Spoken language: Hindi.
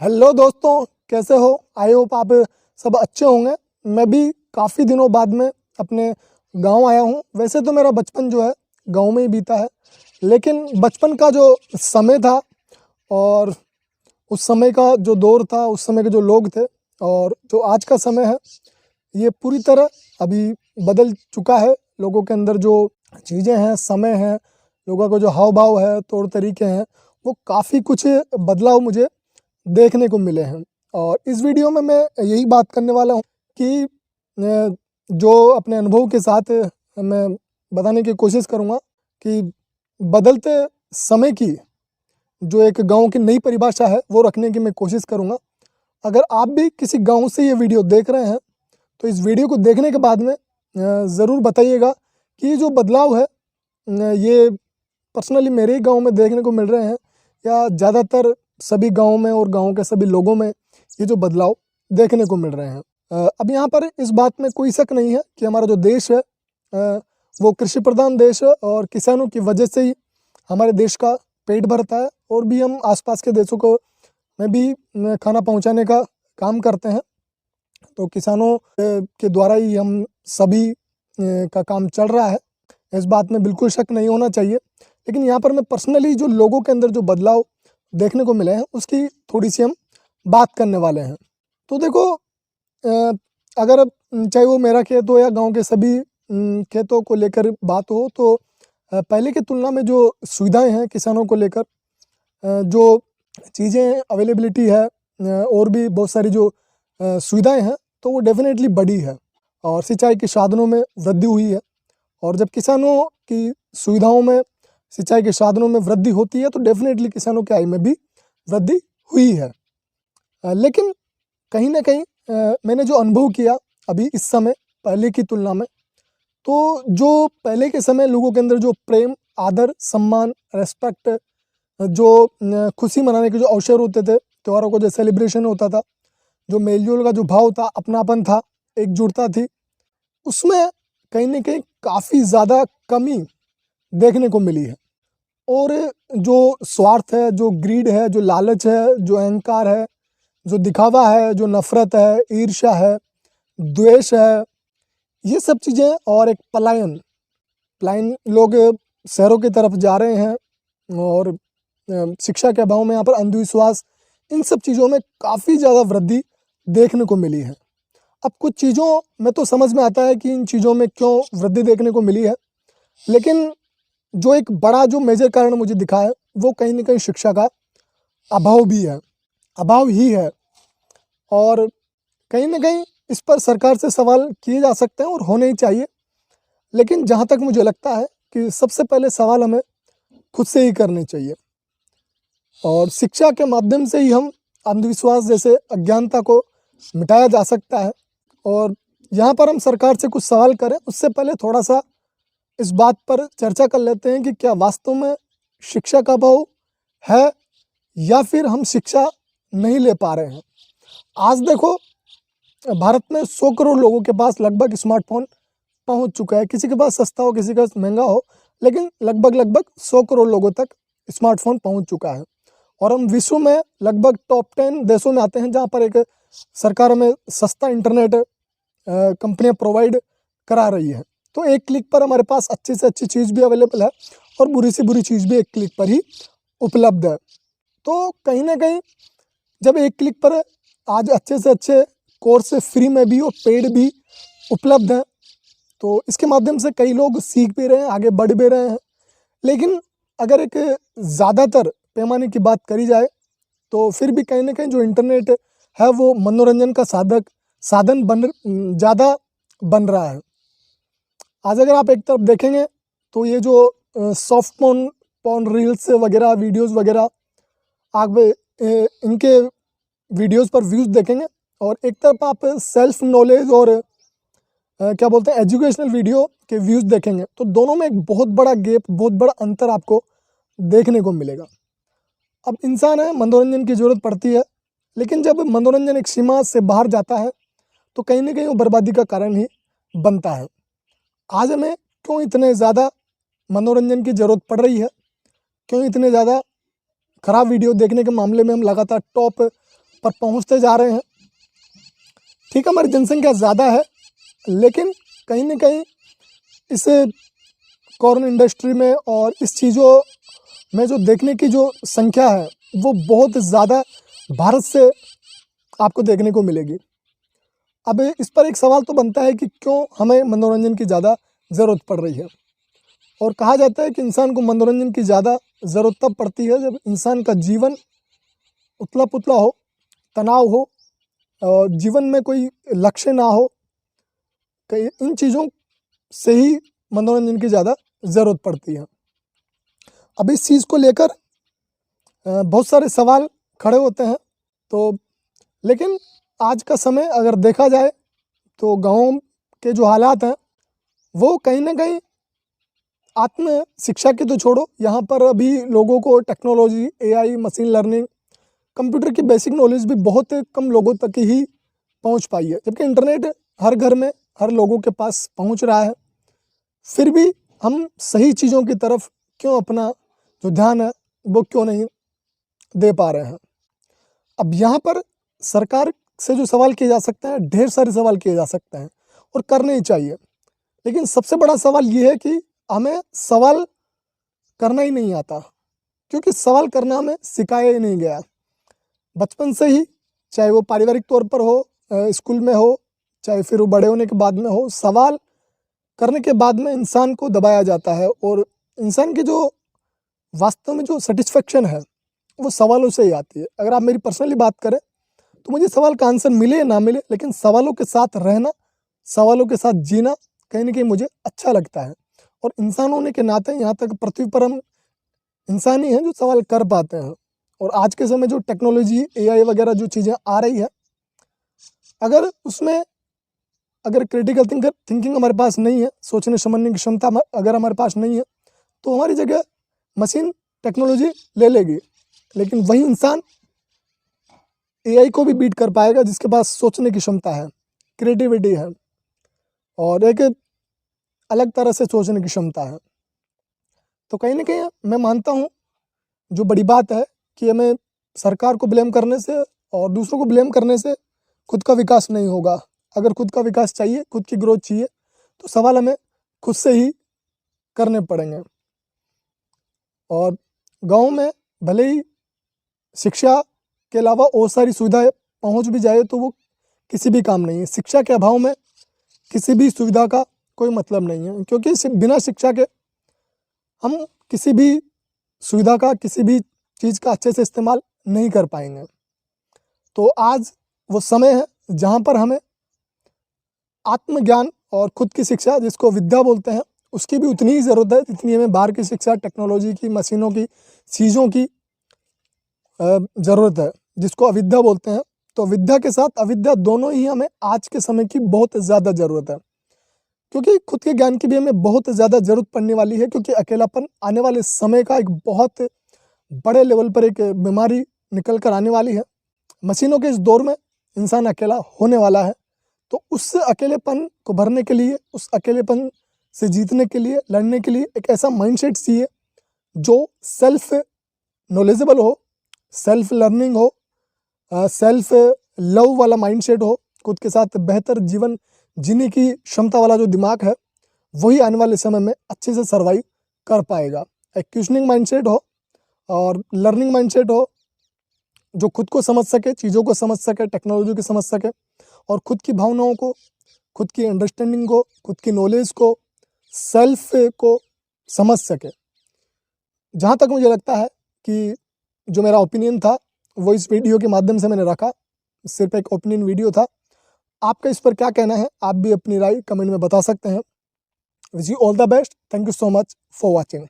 हेलो दोस्तों, कैसे हो? आई होप आप सब अच्छे होंगे। मैं भी काफ़ी दिनों बाद में अपने गांव आया हूं। वैसे तो मेरा बचपन जो है गांव में ही बीता है, लेकिन बचपन का जो समय था और उस समय का जो दौर था, उस समय के जो लोग थे और जो आज का समय है, ये पूरी तरह अभी बदल चुका है। लोगों के अंदर जो चीज़ें हैं, समय है, लोगों का जो हाव भाव है, तौर तरीके हैं, वो काफ़ी कुछ बदलाव मुझे देखने को मिले हैं। और इस वीडियो में मैं यही बात करने वाला हूँ कि जो अपने अनुभव के साथ मैं बताने की कोशिश करूँगा कि बदलते समय की जो एक गांव की नई परिभाषा है वो रखने की मैं कोशिश करूँगा। अगर आप भी किसी गांव से ये वीडियो देख रहे हैं तो इस वीडियो को देखने के बाद में ज़रूर बताइएगा कि ये जो बदलाव है ये पर्सनली मेरे ही गांव में देखने को मिल रहे हैं या ज़्यादातर सभी गांव में और गांव के सभी लोगों में ये जो बदलाव देखने को मिल रहे हैं। अब यहाँ पर इस बात में कोई शक नहीं है कि हमारा जो देश है वो कृषि प्रधान देश है और किसानों की वजह से ही हमारे देश का पेट भरता है और भी हम आसपास के देशों को में भी खाना पहुँचाने का काम करते हैं। तो किसानों के द्वारा ही हम सभी का काम चल रहा है, इस बात में बिल्कुल शक नहीं होना चाहिए। लेकिन यहाँ पर मैं पर्सनली जो लोगों के अंदर जो बदलाव देखने को मिले हैं उसकी थोड़ी सी हम बात करने वाले हैं। तो देखो, अगर चाहे वो मेरा खेत हो या गांव के सभी खेतों को लेकर बात हो तो पहले की तुलना में जो सुविधाएं हैं किसानों को लेकर, जो चीज़ें अवेलेबिलिटी है और भी बहुत सारी जो सुविधाएं हैं तो वो डेफिनेटली बढ़ी है और सिंचाई के साधनों में वृद्धि हुई है। और जब किसानों की सुविधाओं में, सिंचाई के साधनों में वृद्धि होती है तो डेफिनेटली किसानों की आय में भी वृद्धि हुई है। लेकिन कहीं ना कहीं मैंने जो अनुभव किया अभी इस समय पहले की तुलना में, तो जो पहले के समय लोगों के अंदर जो प्रेम, आदर, सम्मान, रेस्पेक्ट, जो खुशी मनाने के जो अवसर होते थे, त्योहारों को जो सेलिब्रेशन होता था, जो मेलजोल का जो भाव था, अपनापन था, एकजुटता थी, उसमें कहीं ना कहीं काफ़ी ज़्यादा कमी देखने को मिली है। और जो स्वार्थ है, जो ग्रीड है, जो लालच है, जो अहंकार है, जो दिखावा है, जो नफरत है, ईर्ष्या है, द्वेष है, ये सब चीज़ें और एक पलायन पलायन लोग शहरों की तरफ जा रहे हैं और शिक्षा के अभाव में यहाँ पर अंधविश्वास, इन सब चीज़ों में काफ़ी ज़्यादा वृद्धि देखने को मिली है। अब कुछ चीज़ों में तो समझ में आता है कि इन चीज़ों में क्यों वृद्धि देखने को मिली है, लेकिन जो एक बड़ा जो मेजर कारण मुझे दिखा है वो कहीं ना कहीं शिक्षा का अभाव भी है, अभाव ही है। और कहीं ना कहीं इस पर सरकार से सवाल किए जा सकते हैं और होने ही चाहिए। लेकिन जहाँ तक मुझे लगता है कि सबसे पहले सवाल हमें खुद से ही करने चाहिए और शिक्षा के माध्यम से ही हम अंधविश्वास जैसे अज्ञानता को मिटाया जा सकता है। और यहाँ पर हम सरकार से कुछ सवाल करें उससे पहले थोड़ा सा इस बात पर चर्चा कर लेते हैं कि क्या वास्तव में शिक्षा का अभाव है या फिर हम शिक्षा नहीं ले पा रहे हैं। आज देखो, भारत में 100 करोड़ लोगों के पास लगभग स्मार्टफोन पहुंच चुका है। किसी के पास सस्ता हो, किसी के पास महंगा हो, लेकिन लगभग 100 करोड़ लोगों तक स्मार्टफोन पहुंच चुका है। और हम विश्व में लगभग टॉप 10 देशों में आते हैं जहां पर एक सरकार हमें सस्ता इंटरनेट कंपनियां प्रोवाइड करा रही है। तो एक क्लिक पर हमारे पास अच्छी से अच्छी चीज़ भी अवेलेबल है और बुरी से बुरी चीज़ भी एक क्लिक पर ही उपलब्ध है। तो कहीं ना कहीं जब एक क्लिक पर आज अच्छे से अच्छे कोर्स फ्री में भी और पेड भी उपलब्ध हैं, तो इसके माध्यम से कई लोग सीख भी रहे हैं, आगे बढ़ भी रहे हैं। लेकिन अगर एक ज़्यादातर पैमाने की बात करी जाए तो फिर भी कहीं ना कहीं जो इंटरनेट है वो मनोरंजन का साधन ज़्यादा बन रहा है। आज अगर आप एक तरफ देखेंगे तो ये जो सॉफ्ट पॉर्न रील्स वगैरह, वीडियोस वगैरह, आप इनके वीडियोस पर व्यूज़ देखेंगे और एक तरफ आप सेल्फ नॉलेज और क्या बोलते हैं एजुकेशनल वीडियो के व्यूज़ देखेंगे, तो दोनों में एक बहुत बड़ा गैप, बहुत बड़ा अंतर आपको देखने को मिलेगा। अब इंसान है, मनोरंजन की ज़रूरत पड़ती है, लेकिन जब मनोरंजन एक सीमा से बाहर जाता है तो कहीं ना कहीं वो बर्बादी का कारण ही बनता है। आज हमें क्यों इतने ज़्यादा मनोरंजन की ज़रूरत पड़ रही है, क्यों इतने ज़्यादा खराब वीडियो देखने के मामले में हम लगातार टॉप पर पहुंचते जा रहे हैं। ठीक है, हमारी जनसंख्या ज़्यादा है, लेकिन कहीं ना कहीं इस कॉर्न इंडस्ट्री में और इस चीज़ों में जो देखने की जो संख्या है वो बहुत ज़्यादा भारत से आपको देखने को मिलेगी। अब इस पर एक सवाल तो बनता है कि क्यों हमें मनोरंजन की ज़्यादा ज़रूरत पड़ रही है। और कहा जाता है कि इंसान को मनोरंजन की ज़्यादा ज़रूरत तब पड़ती है जब इंसान का जीवन उतला पुतला हो, तनाव हो, जीवन में कोई लक्ष्य ना हो। कई इन चीज़ों से ही मनोरंजन की ज़्यादा ज़रूरत पड़ती है। अब इस चीज़ को लेकर बहुत सारे सवाल खड़े होते हैं। तो लेकिन आज का समय अगर देखा जाए तो गाँव के जो हालात हैं वो कहीं ना कहीं आत्म शिक्षा की तो छोड़ो, यहाँ पर अभी लोगों को technology, AI, machine learning, computer की बेसिक नॉलेज भी बहुत कम लोगों तक ही पहुँच पाई है। जबकि इंटरनेट हर घर में, हर लोगों के पास पहुँच रहा है, फिर भी हम सही चीज़ों की तरफ क्यों अपना जो ध्यान है वो क्यों नहीं दे पा रहे हैं। अब यहाँ पर सरकार से जो सवाल किए जा सकते हैं, ढेर सारे सवाल किए जा सकते हैं और करने ही चाहिए। लेकिन सबसे बड़ा सवाल ये है कि हमें सवाल करना ही नहीं आता, क्योंकि सवाल करना हमें सिखाया ही नहीं गया बचपन से ही। चाहे वो पारिवारिक तौर पर हो, स्कूल में हो, चाहे फिर वो बड़े होने के बाद में हो, सवाल करने के बाद में इंसान को दबाया जाता है। और इंसान की जो वास्तव में जो सेटिस्फेक्शन है वो सवालों से ही आती है। अगर आप मेरी पर्सनली बात करें तो मुझे सवाल का आंसर मिले ना मिले, लेकिन सवालों के साथ रहना, सवालों के साथ जीना कहीं ना कहीं मुझे अच्छा लगता है। और इंसान होने के नाते यहाँ तक पृथ्वी पर हम इंसान ही हैं जो सवाल कर पाते हैं। और आज के समय जो टेक्नोलॉजी, एआई वगैरह जो चीज़ें आ रही है, अगर उसमें अगर क्रिटिकल थिंकिंग हमारे पास नहीं है, सोचने समझने की क्षमता अगर हमारे पास नहीं है, तो हमारी जगह मशीन, टेक्नोलॉजी ले लेगी। लेकिन वही इंसान एआई को भी बीट कर पाएगा जिसके पास सोचने की क्षमता है, क्रिएटिविटी है और एक अलग तरह से सोचने की क्षमता है। तो कहीं ना कहीं मैं मानता हूँ जो बड़ी बात है कि हमें सरकार को ब्लेम करने से और दूसरों को ब्लेम करने से खुद का विकास नहीं होगा। अगर खुद का विकास चाहिए, खुद की ग्रोथ चाहिए, तो सवाल हमें खुद से ही करने पड़ेंगे। और गांव में भले ही शिक्षा के अलावा और सारी सुविधाएं पहुंच भी जाए तो वो किसी भी काम नहीं है। शिक्षा के अभाव में किसी भी सुविधा का कोई मतलब नहीं है, क्योंकि बिना शिक्षा के हम किसी भी सुविधा का, किसी भी चीज़ का अच्छे से इस्तेमाल नहीं कर पाएंगे। तो आज वो समय है जहाँ पर हमें आत्मज्ञान और खुद की शिक्षा, जिसको विद्या बोलते हैं, उसकी भी उतनी ही ज़रूरत है जितनी हमें बाहर की शिक्षा, टेक्नोलॉजी की, मशीनों की, चीज़ों की ज़रूरत है, जिसको अविद्या बोलते हैं। तो विद्या के साथ अविद्या दोनों ही हमें आज के समय की बहुत ज़्यादा ज़रूरत है, क्योंकि खुद के ज्ञान की भी हमें बहुत ज़्यादा ज़रूरत पड़ने वाली है। क्योंकि अकेलापन आने वाले समय का एक बहुत बड़े लेवल पर एक बीमारी निकल कर आने वाली है। मशीनों के इस दौर में इंसान अकेला होने वाला है। तो उस अकेलेपन को भरने के लिए, उस अकेलेपन से जीतने के लिए, लड़ने के लिए एक ऐसा माइंडसेट चाहिए जो सेल्फ नॉलेजेबल हो, सेल्फ लर्निंग हो, सेल्फ लव वाला माइंडसेट हो। खुद के साथ बेहतर जीवन जीने की क्षमता वाला जो दिमाग है, वही आने वाले समय में अच्छे से सर्वाइव कर पाएगा। एक क्वेश्चनिंग माइंडसेट हो और लर्निंग माइंडसेट हो, जो खुद को समझ सके, चीज़ों को समझ सके, टेक्नोलॉजी को समझ सके और खुद की भावनाओं को, खुद की अंडरस्टैंडिंग को, खुद की नॉलेज को, सेल्फ को समझ सके। जहाँ तक मुझे लगता है कि जो मेरा ओपिनियन था वो इस वीडियो के माध्यम से मैंने रखा, सिर्फ एक ओपिनियन वीडियो था। आपका इस पर क्या कहना है, आप भी अपनी राय कमेंट में बता सकते हैं। Wish you all the best. Thank you so much for watching.